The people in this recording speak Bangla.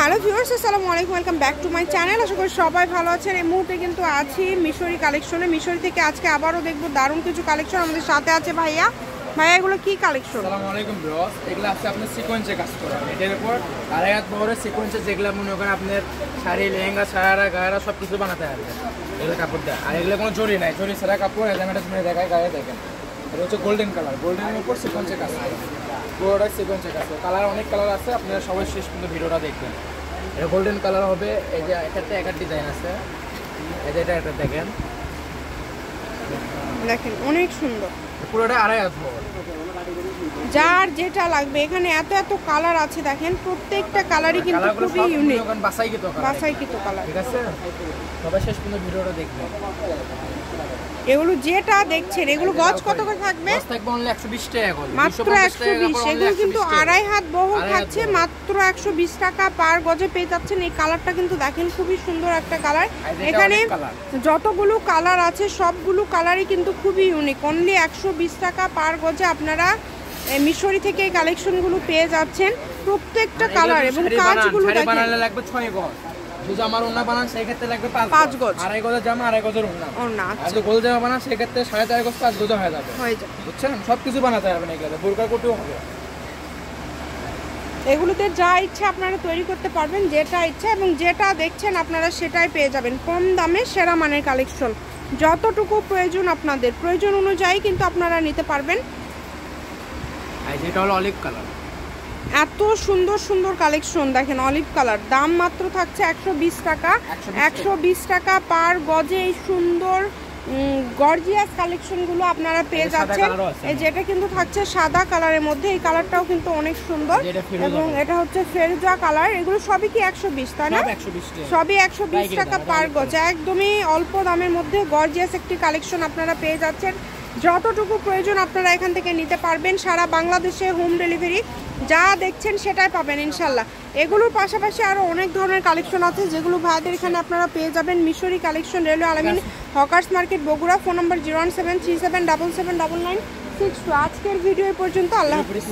হ্যালো ভিউয়ার্স, আসসালামু আলাইকুম, welcome back to my channel. আশা করি সবাই ভালো আছেন। এই মুহূর্তে কিন্তু আছি মিশরি কালেকশনে। মিশরি থেকে আজকে আবারও দেখবো দারুণ কিছু কালেকশন। আমাদের সাথে আছে ভাইয়া। ভাইয়া, এগুলো কি কালেকশন? আসসালামু আলাইকুম ভিউয়ার্স, এগুলো আছে আপনার সিকোয়েন্সে কাজ করা। এটার উপর আড়াই হাত বহরের সিকোয়েন্সে, যেগুলো মনে করেন আপনার শাড়ি, লেহেঙ্গা, সারারা, গায়েরা সব কিছু বানাতে পারবেন এগুলো কাপড় দেয়। আর এগুলো কোনো জরি নাই, জরি ছাড়া কাপড়। এলাকাটা শুনে দেখায়, গায়ে দেখেন এটা হচ্ছে গোল্ডেন কালার। গোল্ডেনের উপর সিকোয়েন্সে কাজ করে, পুরোটা সিকোয়েন্সে কাজ করে। কালার অনেক কালার আছে, আপনারা সবাই শেষ পর্যন্ত ভিডিওটা দেখবেন। এটা গোল্ডেন কালার হবে। এই যে এটাতে একটা ডিজাইন আছে, এই যে এটা দেখেন, দেখেন অনেক সুন্দর, পুরোটা আড়াই হাত বহর। যার যেটা লাগবে, এখানে এত এত কালার আছে। দেখেন প্রত্যেকটা কালারই কিন্তু খুবই ইউনিক, বাছাইকৃত কালার। ঠিক আছে, সবাই শেষ পর্যন্ত ভিডিওটা দেখবেন। এগুলো যেটা দেখছেন, এগুলো গজ কত করে থাকবে? গজ থাকবে অনলি 120 টাকা করে, মাত্র 120। এগুলো কিন্তু আড়াই হাত বহর থাকছে, মাত্র 120 টাকা পার গজে পেয়ে যাচ্ছেন। এই কালারটা কিন্তু দেখেন খুবই সুন্দর একটা কালার। এখানে যতগুলো কালার আছে সবগুলো কালারই কিন্তু খুবই ইউনিক। অনলি 120 টাকা পার গজে আপনারা মিশরি থেকে এই কালেকশনগুলো পেয়ে যাচ্ছেন। প্রত্যেকটা কালার এবং কাজগুলো দেখেন। বানালে লাগবে 6 গজ। যদি আমার ওন্না বানান সেই ক্ষেত্রে লাগবে 5 গজ। আড়াই গজের জামা, আড়াই গজের ওন্না। আর যদি গোল জামা বানান সেই ক্ষেত্রে 4.5 গজ, 5 গজ হয়ে যাবে। বুঝছেন? সবকিছু বানাতে পারবেন এগুলো, বোরকা কোটিও হবে। এগুলোতে যা ইচ্ছা আপনারা তৈরি করতে পারবেন, যেটা ইচ্ছা, এবং যেটা দেখছেন আপনারা সেটাই পেয়ে যাবেন। কম দামে সেরা মানের কালেকশন। যতটুকু প্রয়োজন আপনাদের, প্রয়োজন অনুযায়ী কিন্তু আপনারা নিতে পারবেন। আর যেটা হলো অলিভ কালার, এত সুন্দর সুন্দর কালেকশন দেখেন। অলিভ কালার, দাম মাত্র থাকছে 120 টাকা। 120 টাকা পার গজে এই সুন্দর গর্জিয়াস কালেকশনগুলো আপনারা পেয়ে যাচ্ছেন। এই যেটা কিন্তু থাকছে সাদা কালারের মধ্যে, এই কালারটাও কিন্তু অনেক সুন্দর, এবং এটা হচ্ছে ফেরুজা কালার। এগুলো সবই কি 120, তাই না? সবই 120 টাকা পার গজ। একদমই অল্প দামের মধ্যে গর্জিয়াস একটি কালেকশন আপনারা পেয়ে যাচ্ছেন। যতটুকু প্রয়োজন আপনারা এখান থেকে নিতে পারবেন। সারা বাংলাদেশে হোম ডেলিভারি। যা দেখছেন সেটাই পাবেন ইনশাল্লাহ। এগুলোর পাশাপাশি আরও অনেক ধরনের কালেকশন আছে, যেগুলো ভাইদের এখানে আপনারা পেয়ে যাবেন। মিশরি কালেকশন, রেলওয়ে আলামিন, হকার্স মার্কেট, বগুড়া। ফোন নম্বর 01737779962। আজকের ভিডিও পর্যন্ত। আল্লাহ হাফেজ।